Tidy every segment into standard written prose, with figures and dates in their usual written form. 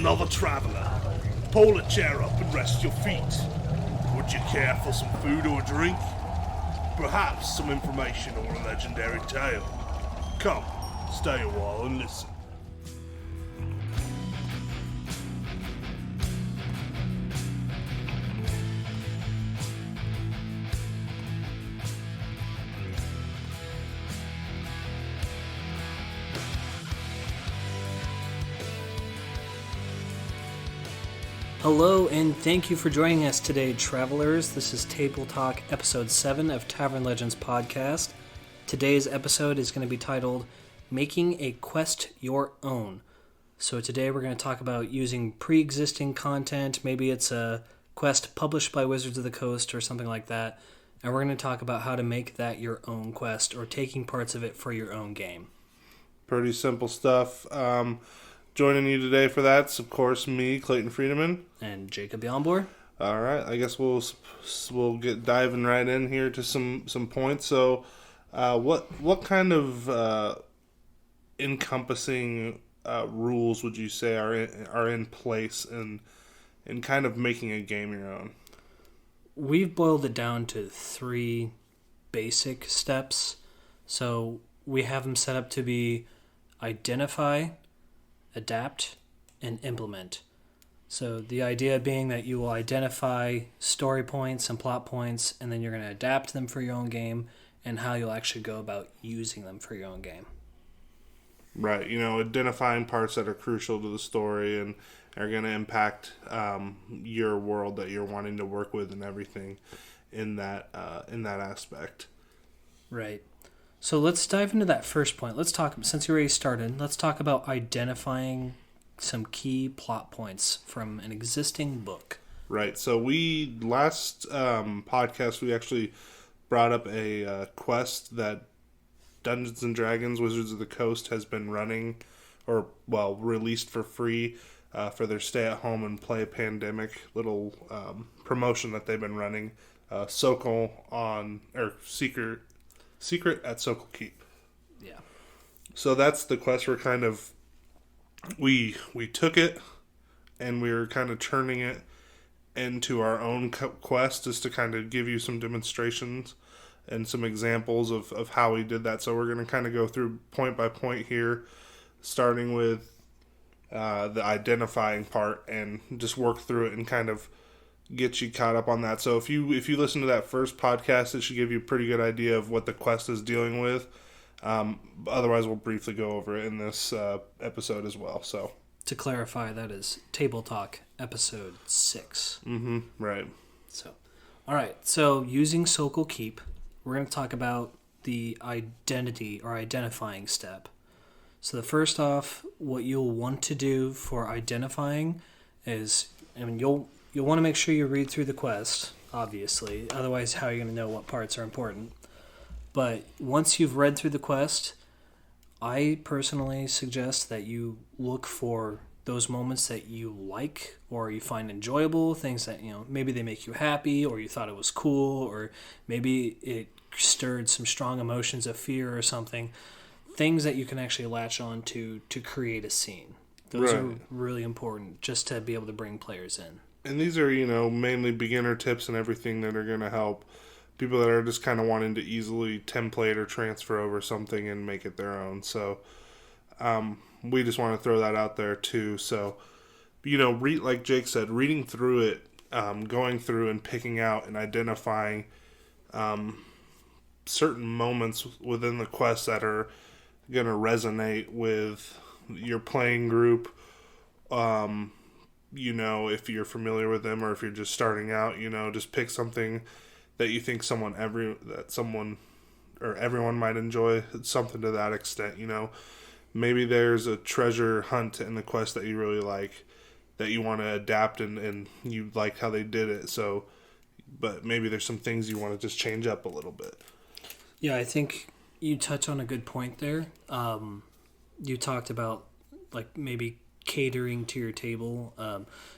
Another traveller. Pull a chair up and rest your feet. Would you care for some food or drink? Perhaps some information or a legendary tale? Come, stay a while and listen. Hello, and thank you for joining us today, travelers. This is Tabletop, episode 7 of Tavern Legends podcast. Today's episode is going to be titled, Making a Quest Your Own. So today we're going to talk about using pre-existing content. Maybe it's a quest published by Wizards of the Coast or something like that. And we're going to talk about how to make that your own quest or taking parts of it for your own game. Pretty simple stuff. Joining you today for that's, of course, me, Clayton Friedemann. And Jacob Yonbor. All right, I guess we'll get diving right in here to some points. So, what kind of encompassing rules would you say are in place in kind of making a game your own? We've boiled it down to 3 basic steps. So we have them set up to be identify, adapt, and implement. So the idea being that you will identify story points and plot points, and then you're going to adapt them for your own game, and how you'll actually go about using them for your own game. Right, identifying parts that are crucial to the story and are going to impact your world that you're wanting to work with and everything in that aspect. Right. So let's dive into that first point. Let's talk, since you already started, let's talk about identifying some key plot points from an existing book. Right. So last podcast, we actually brought up a quest that Dungeons & Dragons Wizards of the Coast has been running, released for free for their stay-at-home and play pandemic little promotion that they've been running. Secret at Sokol Keep. Yeah. So that's the quest we're kind of... We took it, and we were kind of turning it into our own quest just to kind of give you some demonstrations and some examples of how we did that. So we're going to kind of go through point by point here, starting with the identifying part and just work through it and kind of get you caught up on that. So if you listen to that first podcast, it should give you a pretty good idea of what the quest is dealing with. Otherwise, we'll briefly go over it in this episode as well. So to clarify, that is Tabletop episode 6. Mm-hmm. Right. So, all right. So using Sokol Keep, we're going to talk about the identity or identifying step. So the first off, what you'll want to do for identifying is, you'll want to make sure you read through the quest, obviously. Otherwise, how are you going to know what parts are important? But once you've read through the quest, I personally suggest that you look for those moments that you like or you find enjoyable, things that, maybe they make you happy or you thought it was cool or maybe it stirred some strong emotions of fear or something. Things that you can actually latch on to create a scene. Those are really important just to be able to bring players in. And these are, mainly beginner tips and everything that are going to help people that are just kind of wanting to easily template or transfer over something and make it their own. So we just want to throw that out there too. So, like Jake said, reading through it, going through and picking out and identifying certain moments within the quest that are going to resonate with your playing group. If you're familiar with them or if you're just starting out, just pick something that you think everyone might enjoy, something to that extent. Maybe there's a treasure hunt in the quest that you really like, that you want to adapt and you like how they did it. So, but maybe there's some things you want to just change up a little bit. Yeah, I think you touch on a good point there. You talked about maybe catering to your table.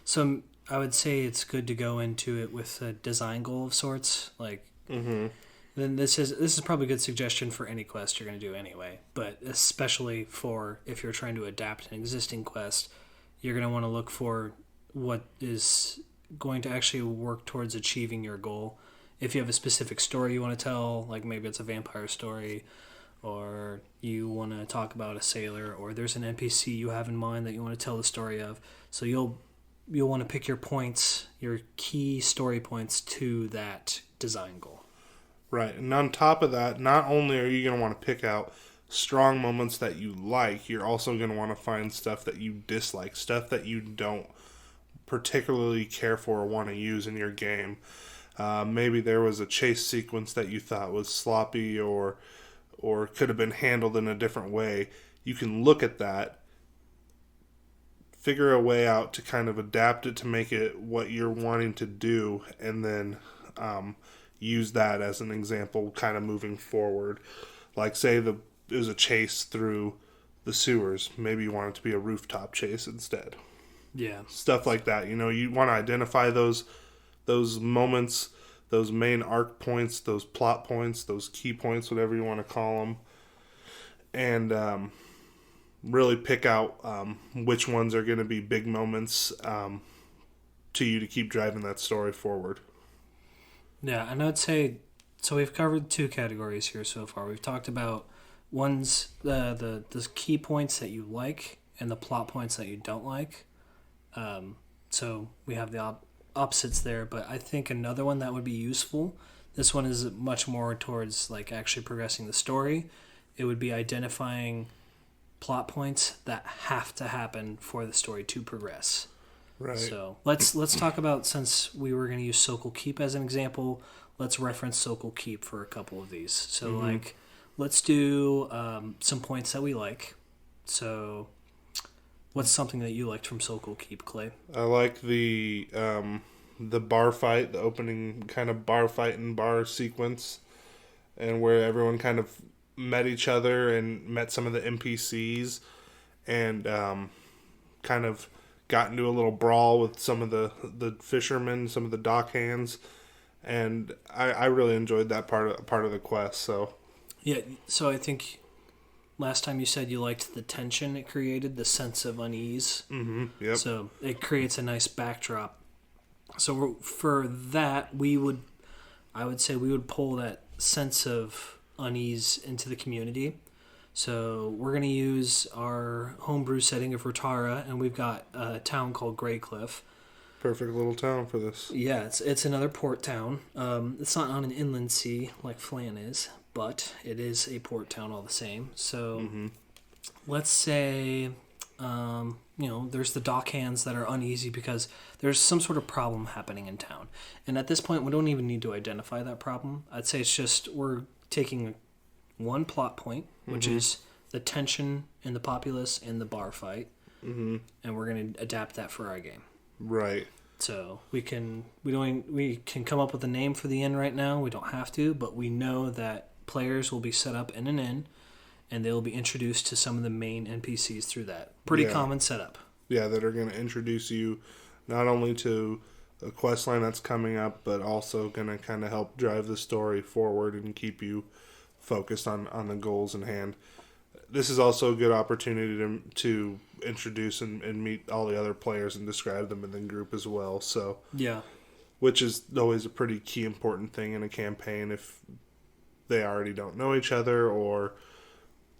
So I would say it's good to go into it with a design goal of sorts. Then this is probably a good suggestion for any quest you're going to do anyway. But especially for if you're trying to adapt an existing quest, you're going to want to look for what is going to actually work towards achieving your goal. If you have a specific story you want to tell, like maybe it's a vampire story, or you want to talk about a sailor, or there's an NPC you have in mind that you want to tell the story of. So you'll want to pick your points, your key story points to that design goal. Right. And on top of that, not only are you going to want to pick out strong moments that you like, you're also going to want to find stuff that you dislike, stuff that you don't particularly care for or want to use in your game. Maybe there was a chase sequence that you thought was sloppy or could have been handled in a different way. You can look at that, figure a way out to kind of adapt it to make it what you're wanting to do, and then use that as an example kind of moving forward. Like say there's a chase through the sewers. Maybe you want it to be a rooftop chase instead. Yeah. Stuff like that. You want to identify those moments, those main arc points, those plot points, those key points, whatever you want to call them, and really pick out which ones are going to be big moments to you to keep driving that story forward. Yeah, and I'd say, so we've covered 2 categories here so far. We've talked about one's the key points that you like and the plot points that you don't like. So we have the opposites there, but I think another one that would be useful, this one is much more towards like actually progressing the story. It would be identifying plot points that have to happen for the story to progress. Right. So let's talk about, since we were going to use Sokol Keep as an example, let's reference Sokol Keep for a couple of these. So like, let's do some points that we like. So what's something that you liked from Sokol Keep, Clay? I like the bar fight, the opening kind of bar fight and bar sequence, and where everyone kind of met each other and met some of the NPCs, and kind of got into a little brawl with some of the fishermen, some of the dock hands, and I really enjoyed that part of the quest. So yeah, so I think last time you said you liked the tension it created, the sense of unease. Mm-hmm. Yep. So it creates a nice backdrop. So for that, I would say we would pull that sense of unease into the community. So we're going to use our homebrew setting of Rotara, and we've got a town called Greycliff. Perfect little town for this. Yeah, it's another port town. It's not on an inland sea like Flan is, but it is a port town all the same. So let's say, there's the dock hands that are uneasy because there's some sort of problem happening in town. And at this point, we don't even need to identify that problem. I'd say it's just we're taking one plot point, which is the tension in the populace in the bar fight, and we're going to adapt that for our game. Right. So we can come up with a name for the inn right now. We don't have to, but we know that players will be set up in an inn, and they'll be introduced to some of the main NPCs through that. Pretty common setup. Yeah, that are going to introduce you not only to a quest line that's coming up, but also going to kind of help drive the story forward and keep you focused on the goals in hand. This is also a good opportunity to introduce and meet all the other players and describe them in the group as well. So yeah, which is always a pretty key important thing in a campaign if they already don't know each other or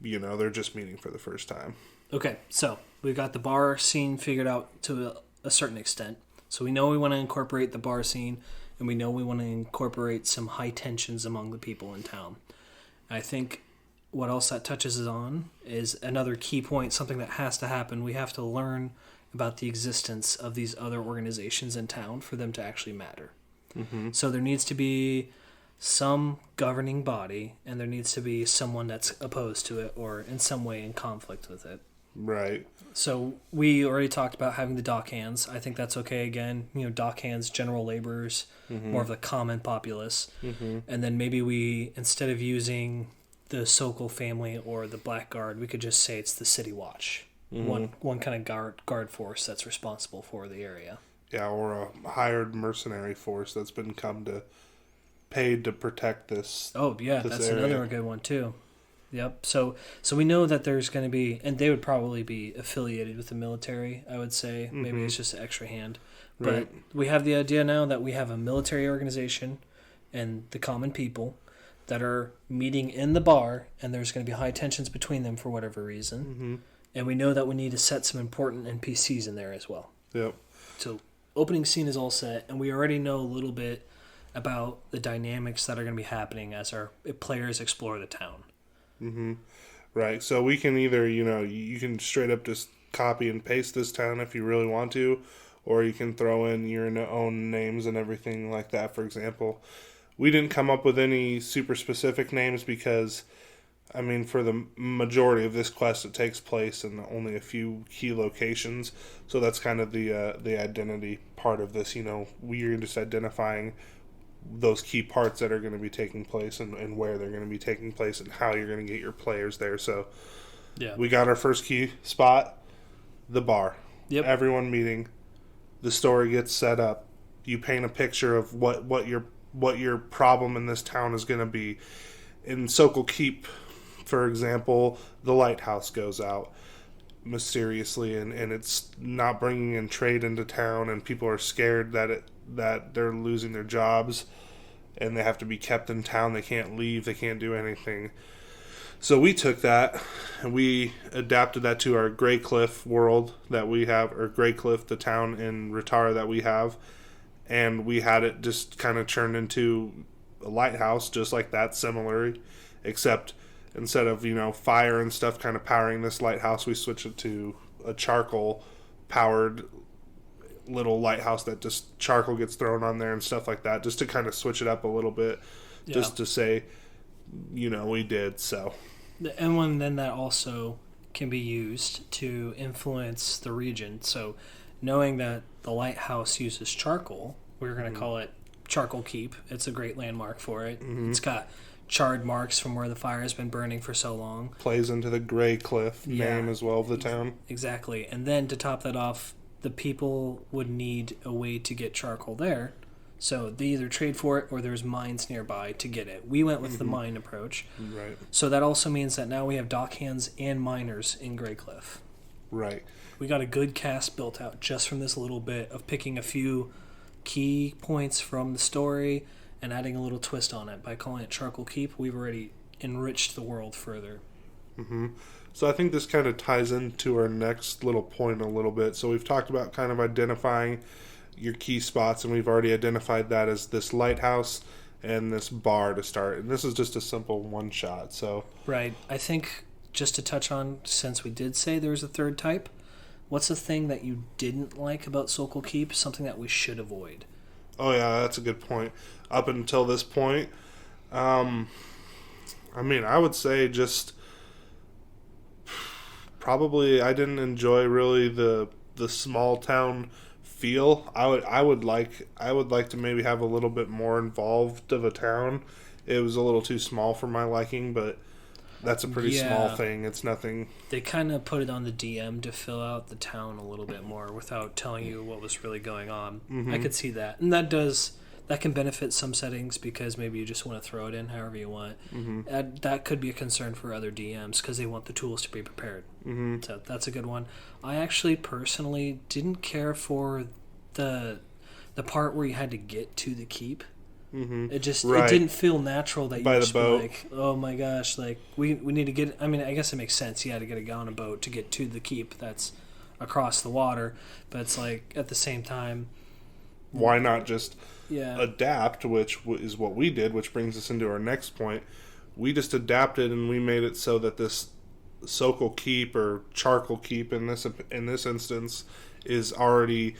they're just meeting for the first time. Okay, so we've got the bar scene figured out to a certain extent. So we know we want to incorporate the bar scene, and we know we want to incorporate some high tensions among the people in town. I think what else that touches on is another key point, something that has to happen. We have to learn about the existence of these other organizations in town for them to actually matter. So there needs to be some governing body, and there needs to be someone that's opposed to it or in some way in conflict with it. Right. So we already talked about having the dock hands. I think that's okay again. Dock hands, general laborers, more of the common populace. And then maybe we, instead of using the Sokol family or the Blackguard, we could just say it's the City Watch. One kind of guard force that's responsible for the area. Yeah, or a hired mercenary force that's paid to protect this. Oh, yeah, this that's area. another good one, too. Yep. So we know that there's going to be, and they would probably be affiliated with the military, I would say. Maybe it's just an extra hand. But Right. we have the idea now that we have a military organization and the common people that are meeting in the bar, and there's going to be high tensions between them for whatever reason. And we know that we need to set some important NPCs in there as well. Yep. So opening scene is all set, and we already know a little bit about the dynamics that are going to be happening as our players explore the town. Right. So we can either, you can straight up just copy and paste this town if you really want to, or you can throw in your own names and everything like that. For example, we didn't come up with any super specific names because, for the majority of this quest, it takes place in only a few key locations. So that's kind of the identity part of this. We're just identifying those key parts that are going to be taking place and where they're going to be taking place and how you're going to get your players there. So Yeah. we got our first key spot, the bar. Yep. Everyone meeting. The story gets set up. You paint a picture of what your problem in this town is going to be. In Sokol Keep, for example, the lighthouse goes out mysteriously, and it's not bringing in trade into town, and people are scared that they're losing their jobs, and they have to be kept in town. They can't leave. They can't do anything. So we took that, and we adapted that to our Grey Cliff world that we have, or Grey Cliff, the town in Ratara that we have, and we had it just kind of turned into a lighthouse, just like that, similar, except instead of, fire and stuff kind of powering this lighthouse, we switched it to a charcoal-powered little lighthouse that just charcoal gets thrown on there and stuff like that, just to kind of switch it up a little bit, just to say, we did, so. And then that also can be used to influence the region. So knowing that the lighthouse uses charcoal, we're going to call it Charcoal Keep. It's a great landmark for it. It's got charred marks from where the fire has been burning for so long. Plays into the Grey Cliff name as well of the town. Exactly. And then to top that off, the people would need a way to get charcoal there. So they either trade for it or there's mines nearby to get it. We went with the mine approach. Right. So that also means that now we have dockhands and miners in Grey Cliff. Right. We got a good cast built out just from this little bit of picking a few key points from the story and adding a little twist on it. By calling it Charcoal Keep, we've already enriched the world further. So I think this kind of ties into our next little point a little bit. So we've talked about kind of identifying your key spots, and we've already identified that as this lighthouse and this bar to start. And this is just a simple one shot. So Right. I think just to touch on, since we did say there's a third type, what's the thing that you didn't like about Sokol Keep? Something that we should avoid? Oh yeah, that's a good point. Up until this point, I would say just probably I didn't enjoy really the small town feel. I would like to maybe have a little bit more involved of a town. It was a little too small for my liking, but that's a pretty small thing. It's nothing. They kind of put it on the DM to fill out the town a little bit more without telling you what was really going on. I could see that. And that can benefit some settings because maybe you just want to throw it in however you want. That could be a concern for other DMs because they want the tools to be prepared. So that's a good one. I actually personally didn't care for the part where you had to get to the keep. It just it didn't feel natural that you By the just boat. were like, oh my gosh, like we need to get. I mean, I guess it makes sense. You had to get on a boat to get to the keep that's across the water, but it's like at the same time, Why not just yeah, adapt, which is what we did, which brings us into our next point. We just adapted and we made it so that this Sokol Keep or Charcoal Keep in this instance is already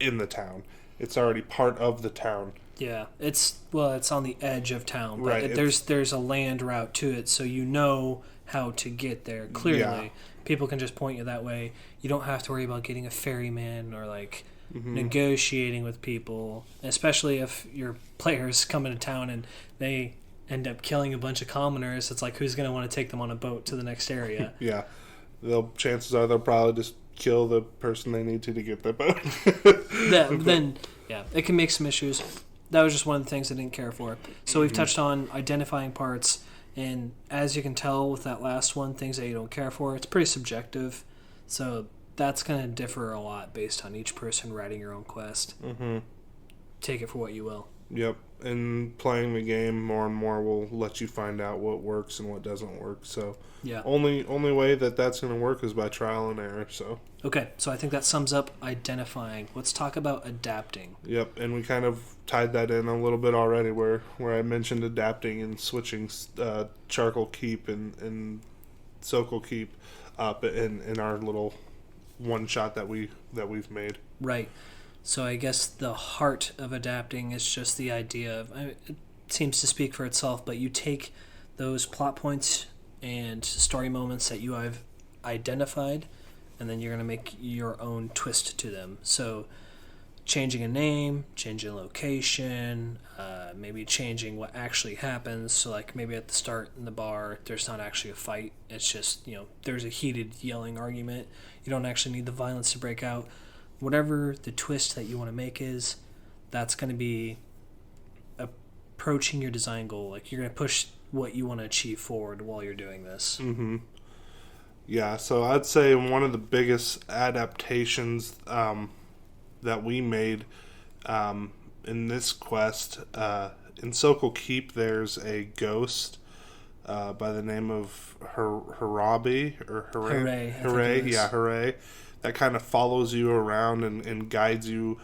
in the town. It's already part of the town. yeah. It's on the edge of town, but Right, there's a land route to it, so you know how to get there clearly. Yeah. People can just point you that way. You don't have to worry about getting a ferryman or like negotiating with people, especially if your players come into town and they end up killing a bunch of commoners. It's like, who's going to want to take them on a boat to the next area? Yeah. Chances are they'll probably just kill the person they need to get the boat. Then, it can make some issues. That was just one of the things I didn't care for. So we've touched on identifying parts And as you can tell with that last one, things that you don't care for, it's pretty subjective. So that's going to differ a lot based on each person writing your own quest. Mm-hmm. Take it for what you will. Yep. And playing the game more and more will let you find out what works and what doesn't work. So Yeah. only way that's going to work is by trial and error. So Okay, so I think that sums up identifying. Let's talk about adapting. yep, and we kind of tied that in a little bit already, where I mentioned adapting and switching charcoal keep and Sokol keep up in our little one shot that we've made. Right. So I guess the heart of adapting is just the idea of, it seems to speak for itself, but you take those plot points and story moments that you have identified, and then you're going to make your own twist to them. So changing a name, changing a location, maybe changing what actually happens. So like maybe at the start in the bar, there's not actually a fight. It's just, there's a heated yelling argument. You don't actually need the violence to break out. Whatever the twist that you want to make is, that's going to be approaching your design goal. Like you're going to push what you want to achieve forward while you're doing this. Mm-hmm. Yeah, so I'd say one of the biggest adaptations that we made in this quest, in Sokol Keep, there's a ghost by the name of Harabi, or Hooray. Yeah, Hooray. That kind of follows you around and guides you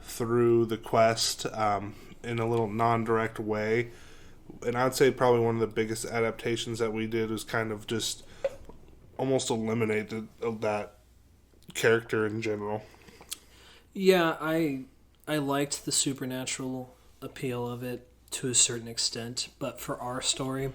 through the quest in a little non-direct way. And I'd say probably one of the biggest adaptations that we did was kind of just almost eliminate that character in general. Yeah, I liked the supernatural appeal of it to a certain extent, but for our story,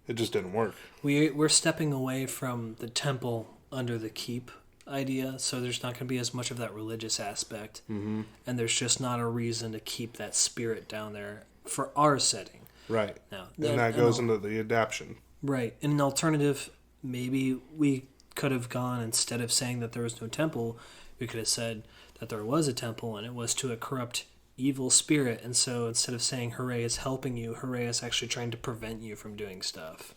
it just didn't work. We're stepping away from the temple under the keep idea, so there's not going to be as much of that religious aspect, mm-hmm. and there's just not a reason to keep that spirit down there for our setting. Right. Now, and that goes into the adaptation. Right. In an alternative, maybe we could have gone, instead of saying that there was no temple, we could have said that there was a temple and it was to a corrupt evil spirit, and so instead of saying Hooray is helping you, Hooray is actually trying to prevent you from doing stuff.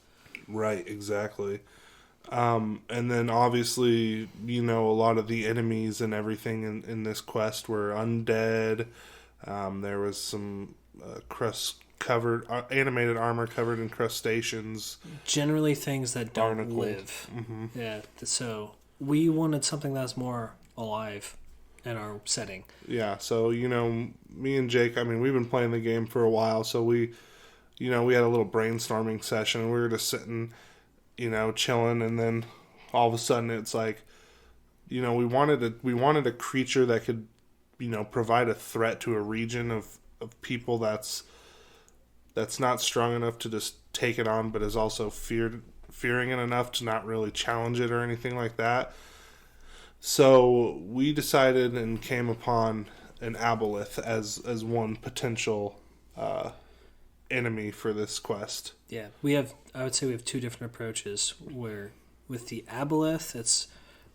Right, exactly. And then obviously, a lot of the enemies and everything in this quest were undead. There was some animated armor covered in crustaceans. Generally things that don't barnacles. live. Mm-hmm. Yeah, so we wanted something that's more alive in our setting. Yeah, so, me and Jake, we've been playing the game for a while, so we had a little brainstorming session. We were just sitting, chilling, and then all of a sudden it's like, we wanted a creature that could, provide a threat to a region of people that's not strong enough to just take it on, but is also fearing it enough to not really challenge it or anything like that. So we decided and came upon an aboleth as one potential enemy for this quest. Yeah, I would say we have two different approaches, where with the aboleth, it's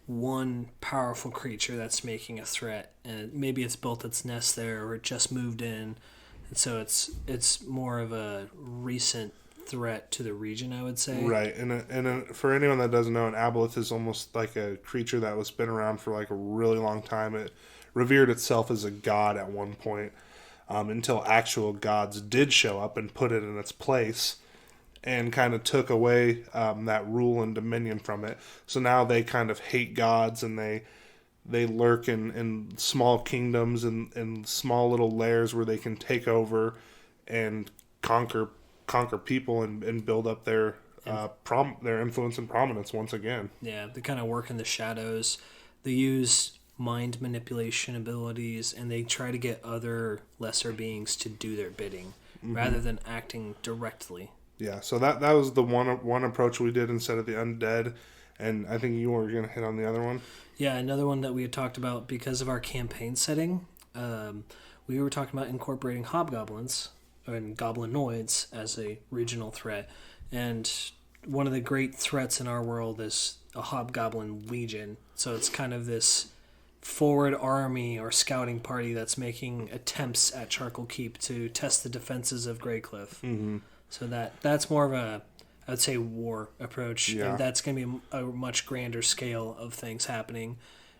one powerful creature that's making a threat, and maybe it's built its nest there or it just moved in, and so it's more of a recent threat to the region, I would say. Right, and for anyone that doesn't know, an aboleth is almost like a creature that was been around for like a really long time. It revered itself as a god at one point, until actual gods did show up and put it in its place and kind of took away that rule and dominion from it. So now they kind of hate gods, and they lurk in small kingdoms and small little lairs where they can take over and conquer people and build up their influence and prominence once again. Yeah, they kind of work in the shadows. They use mind manipulation abilities, and they try to get other lesser beings to do their bidding, mm-hmm. rather than acting directly. Yeah, so that was the one approach we did instead of the undead, and I think you were going to hit on the other one. Yeah, another one that we had talked about because of our campaign setting. We were talking about incorporating hobgoblins and goblinoids as a regional threat, and one of the great threats in our world is a hobgoblin legion. So it's kind of this forward army or scouting party that's making attempts at Charcoal Keep to test the defenses of Greycliff. Mm-hmm. So that's more of I would say war approach. Yeah. And that's going to be a much grander scale of things happening.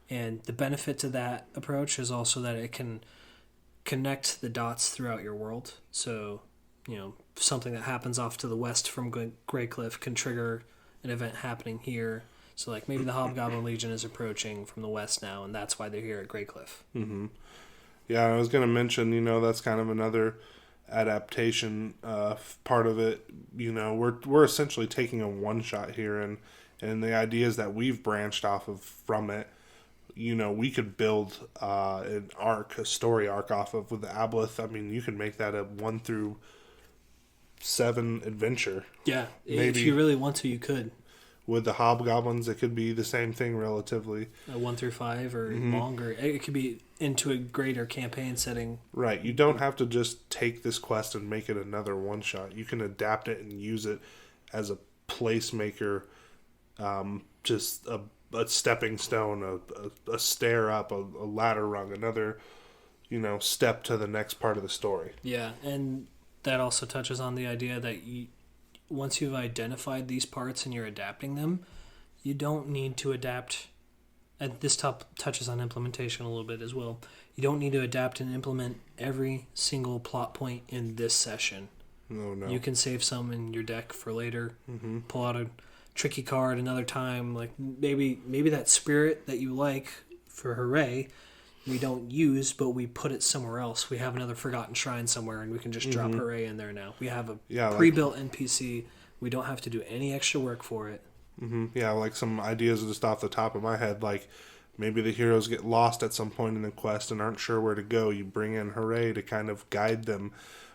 And the benefit to that approach is also that it can connect the dots throughout your world. So, something that happens off to the west from Greycliff can trigger an event happening here. So, like, maybe the Hobgoblin Legion is approaching from the west now, and that's why they're here at Greycliff. Mm-hmm. Yeah, I was going to mention, that's kind of another adaptation part of it. We're essentially taking a one-shot here, and the idea is that we've branched off of from it. We could build an arc, a story arc off of with the Aboleth. I mean, you could make that a 1 through 7 adventure. Yeah, maybe if you really want to, you could. With the Hobgoblins, it could be the same thing relatively. A 1 through 5 or longer. It could be into a greater campaign setting. Right. You don't have to just take this quest and make it another one-shot. You can adapt it and use it as a placemaker, just a stepping stone, a stair up, a ladder rung, another, step to the next part of the story. Yeah, and that also touches on the idea that once you've identified these parts and you're adapting them, you don't need to adapt. And this touches on implementation a little bit as well. You don't need to adapt and implement every single plot point in this session. No. You can save some in your deck for later. Mm-hmm. Pull out a tricky card another time. Like maybe that spirit that you like for Hooray, we don't use, but we put it somewhere else. We have another Forgotten Shrine somewhere, and we can just drop Hooray in there now. We have a pre-built NPC. We don't have to do any extra work for it. Mm-hmm. Yeah, like some ideas just off the top of my head, like maybe the heroes get lost at some point in the quest and aren't sure where to go. You bring in Hooray to kind of guide them,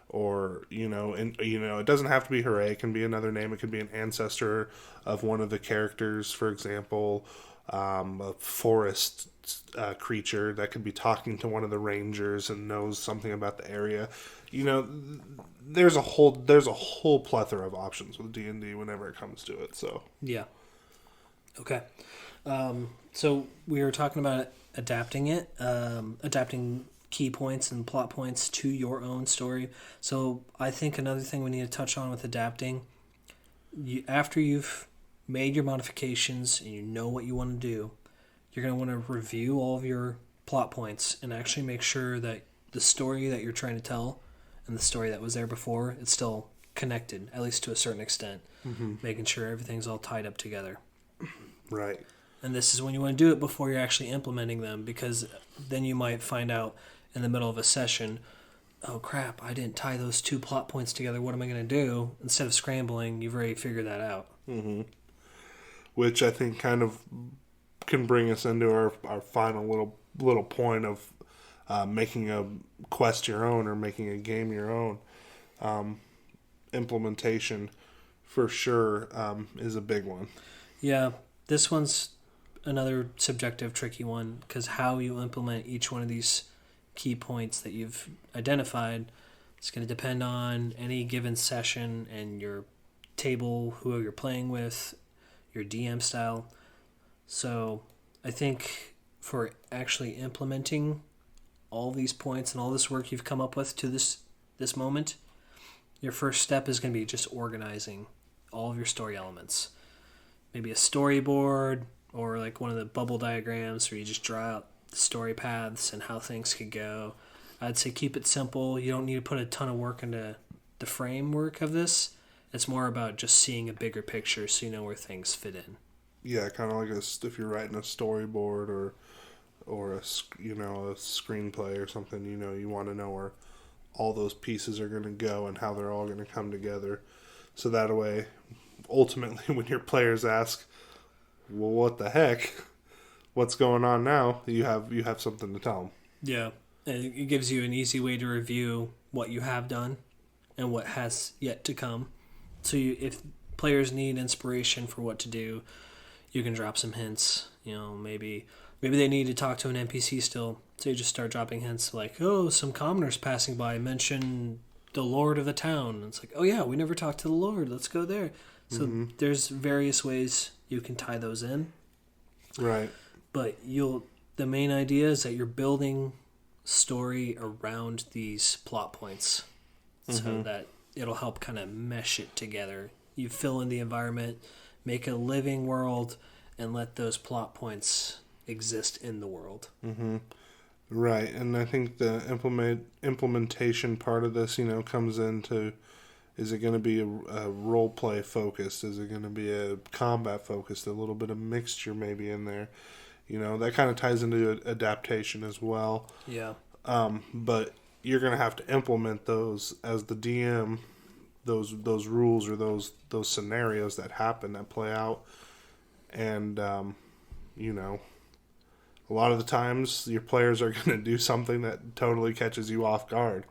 or it doesn't have to be Hooray. It can be another name. It could be an ancestor of one of the characters, for example, a forest creature that could be talking to one of the rangers and knows something about the area. There's a whole plethora of options with D&D whenever it comes to it. So yeah, okay. So we were talking about adapting it, adapting key points and plot points to your own story. So I think another thing we need to touch on with adapting, after you've made your modifications and you know what you want to do, you're going to want to review all of your plot points and actually make sure that the story that you're trying to tell and the story that was there before, it's still connected, at least to a certain extent, making sure everything's all tied up together. Right. And this is when you want to do it before you're actually implementing them, because then you might find out in the middle of a session, oh crap, I didn't tie those 2 plot points together. What am I going to do? Instead of scrambling, you've already figured that out. Mm-hmm. Which I think kind of can bring us into our final little point of making a quest your own or making a game your own. Implementation, for sure, is a big one. Yeah, this one's another subjective, tricky one, because how you implement each one of these key points that you've identified is going to depend on any given session and your table, who you're playing with, your DM style. So I think for actually implementing all these points and all this work you've come up with to this moment, your first step is going to be just organizing all of your story elements. Maybe a storyboard or like one of the bubble diagrams where you just draw out the story paths and how things could go. I'd say keep it simple. You don't need to put a ton of work into the framework of this. It's more about just seeing a bigger picture so you know where things fit in. Yeah, kind of like if you're writing a storyboard or a screenplay or something, you want to know where all those pieces are going to go and how they're all going to come together. So that way, ultimately, when your players ask, well, what the heck? What's going on now? You have something to tell them. Yeah, and it gives you an easy way to review what you have done and what has yet to come. So if players need inspiration for what to do, you can drop some hints. Maybe they need to talk to an NPC still. So you just start dropping hints like, oh, some commoners passing by mention the lord of the town. And it's like, oh yeah, we never talked to the lord. Let's go there. So there's various ways you can tie those in. Right. But the main idea is that you're building story around these plot points so that it'll help kind of mesh it together. you fill in the environment, make a living world, and let those plot points exist in the world. Mm-hmm. Right, and I think the implementation part of this, comes into, is it going to be a role play focused? Is it going to be a combat focused? A little bit of mixture maybe in there. That kind of ties into adaptation as well. Yeah. But you're going to have to implement those as the DM, those rules or those scenarios that happen, that play out. And, a lot of the times your players are going to do something that totally catches you off guard.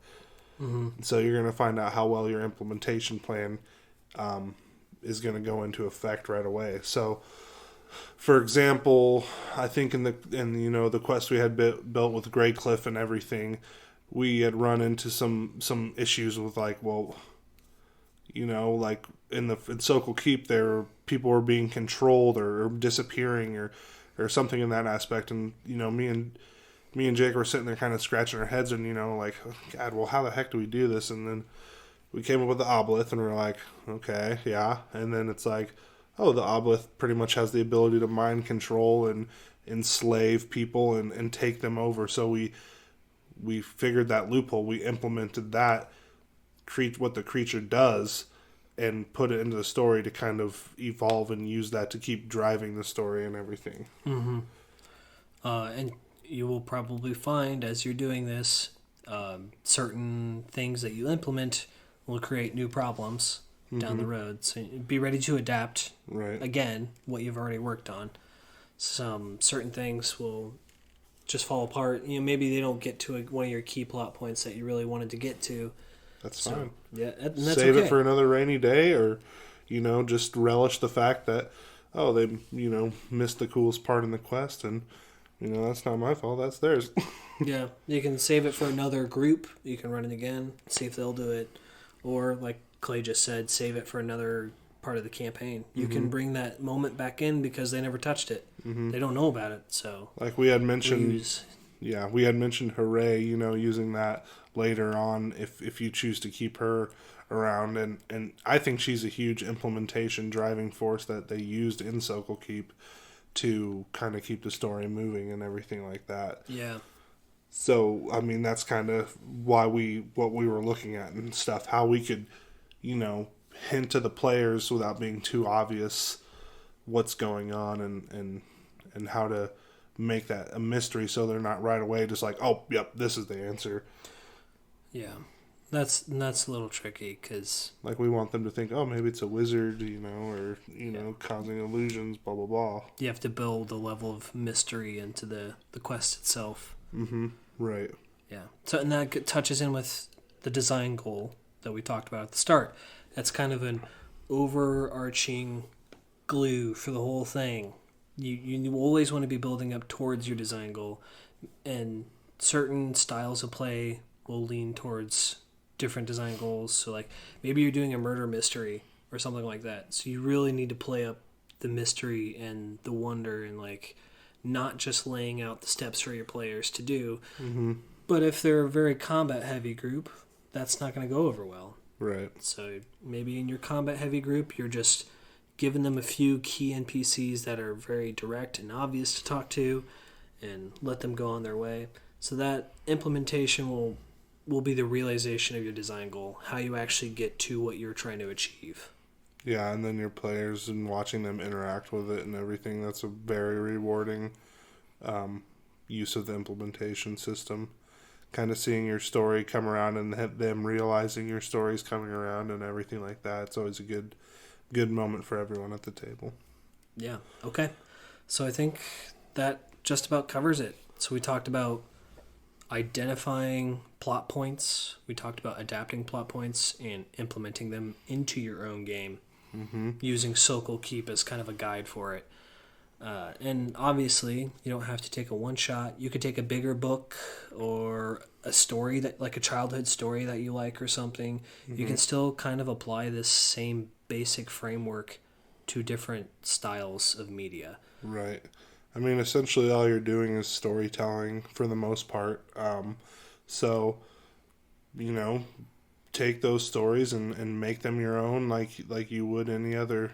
Mm-hmm. So you're going to find out how well your implementation plan is going to go into effect right away. So, for example, I think in the quest we had built with Greycliff and everything, we had run into some issues with like in Sokol Keep, people were being controlled or disappearing or something in that aspect, and me and Jake were sitting there kind of scratching our heads, and like, oh, God, well, how the heck do we do this? And then we came up with the obelisk, and we're like, okay, yeah. And then it's like, oh, the obelisk pretty much has the ability to mind control and enslave people and take them over. So we figured that loophole. We implemented that, what the creature does, and put it into the story to kind of evolve and use that to keep driving the story and everything. Mm-hmm. And you will probably find as you're doing this, certain things that you implement will create new problems down the road. So be ready to adapt, again, what you've already worked on. Some certain things will just fall apart. Maybe they don't get to one of your key plot points that you really wanted to get to. That's fine. Yeah, and that's Save okay. it for another rainy day, or, just relish the fact that, oh, they, missed the coolest part in the quest, and, that's not my fault, that's theirs. Yeah, you can save it for another group. You can run it again, see if they'll do it. Or, like Clay just said, save it for another part of the campaign. You can bring that moment back in because they never touched it. They don't know about it, so... Like we had mentioned... Yeah, we had mentioned Hooray, using that later on if you choose to keep her around. And I think she's a huge implementation driving force that they used in Sokol Keep to kind of keep the story moving and everything like that. Yeah. So, I mean, that's kind of what we were looking at and stuff, how we could, hint to the players without being too obvious what's going on and how to make that a mystery so they're not right away just like, oh, yep, this is the answer. Yeah, that's a little tricky because... Like, we want them to think, oh, maybe it's a wizard, or, causing illusions, blah, blah, blah. You have to build a level of mystery into the quest itself. Mm-hmm, right. Yeah, so and that touches in with the design goal that we talked about at the start. That's kind of an overarching glue for the whole thing. You always want to be building up towards your design goal, and certain styles of play will lean towards different design goals. So like maybe you're doing a murder mystery or something like that. So you really need to play up the mystery and the wonder and like not just laying out the steps for your players to do. Mm-hmm. But if they're a very combat heavy group, that's not going to go over well. Right. So maybe in your combat heavy group, you're just giving them a few key NPCs that are very direct and obvious to talk to and let them go on their way. So that implementation will be the realization of your design goal, how you actually get to what you're trying to achieve. Yeah, and then your players and watching them interact with it and everything, that's a very rewarding use of the implementation system. Kind of seeing your story come around and them realizing your story's coming around and everything like that. It's always a good moment for everyone at the table. Yeah, okay. So I think that just about covers it. So we talked about identifying plot points. We talked about adapting plot points and implementing them into your own game. Mm-hmm. Using Sokol Keep as kind of a guide for it. And obviously, you don't have to take a one-shot. You could take a bigger book or a story that, like a childhood story that you like or something. Mm-hmm. You can still kind of apply this same basic framework to different styles of media. Right. I mean, essentially all you're doing is storytelling for the most part. So, take those stories and make them your own, like you would any other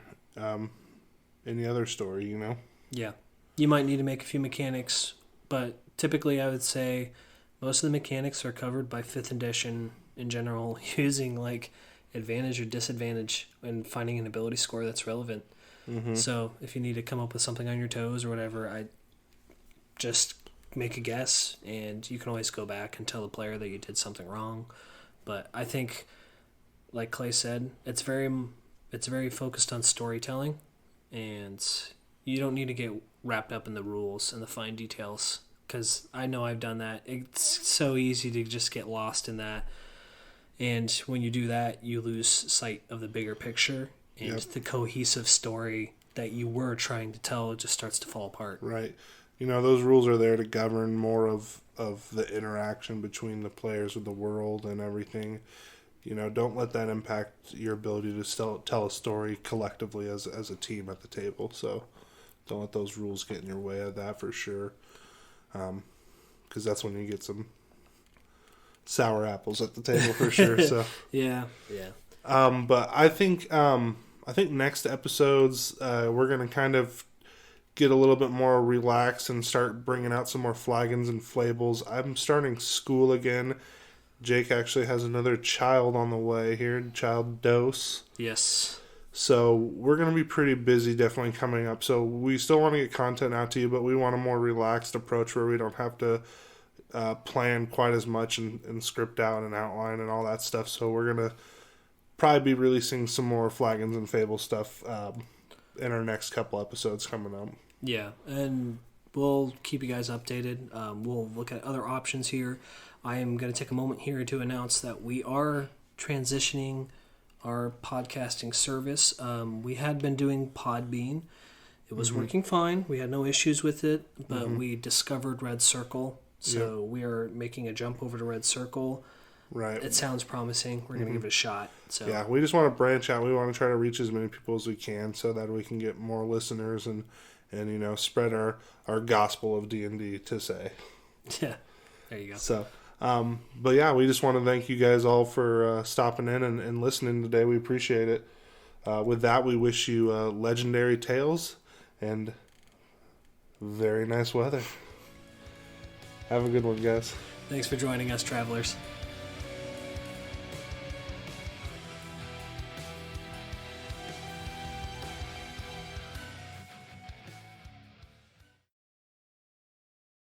story, you know? Yeah. You might need to make a few mechanics, but typically I would say most of the mechanics are covered by 5th edition in general, using like advantage or disadvantage and finding an ability score that's relevant. Mm-hmm. So if you need to come up with something on your toes or whatever, I just make a guess, and you can always go back and tell the player that you did something wrong. But I think, like Clay said, it's very focused on storytelling, and you don't need to get wrapped up in the rules and the fine details, because I know I've done that. It's so easy to just get lost in that, and when you do that, you lose sight of the bigger picture, and the cohesive story that you were trying to tell just starts to fall apart. Right. You know, those rules are there to govern more of the interaction between the players with the world and everything. You know, don't let that impact your ability to tell a story collectively as a team at the table. So don't let those rules get in your way of that for sure. Because that's when you get some sour apples at the table for sure. So Yeah. but I think next episodes we're gonna kind of get a little bit more relaxed and start bringing out some more flagons and flables. I'm starting school again. Jake actually has another child on the way here, child dose. Yes. So we're going to be pretty busy definitely coming up. So we still want to get content out to you, but we want a more relaxed approach where we don't have to plan quite as much and script out and outline and all that stuff. So we're going to probably be releasing some more flagons and fable stuff in our next couple episodes coming up. Yeah, and we'll keep you guys updated. We'll look at other options here. I am going to take a moment here to announce that we are transitioning our podcasting service. We had been doing Podbean. It was working fine. We had no issues with it, but we discovered Red Circle. So we are making a jump over to Red Circle. Right. It sounds promising. We're going to give it a shot. So yeah, we just want to branch out. We want to try to reach as many people as we can so that we can get more listeners and you know, spread our gospel of D&D to say. Yeah, there you go. So, but yeah, we just want to thank you guys all for stopping in and listening today. We appreciate it. With that, we wish you legendary tales and very nice weather. Have a good one, guys. Thanks for joining us, travelers.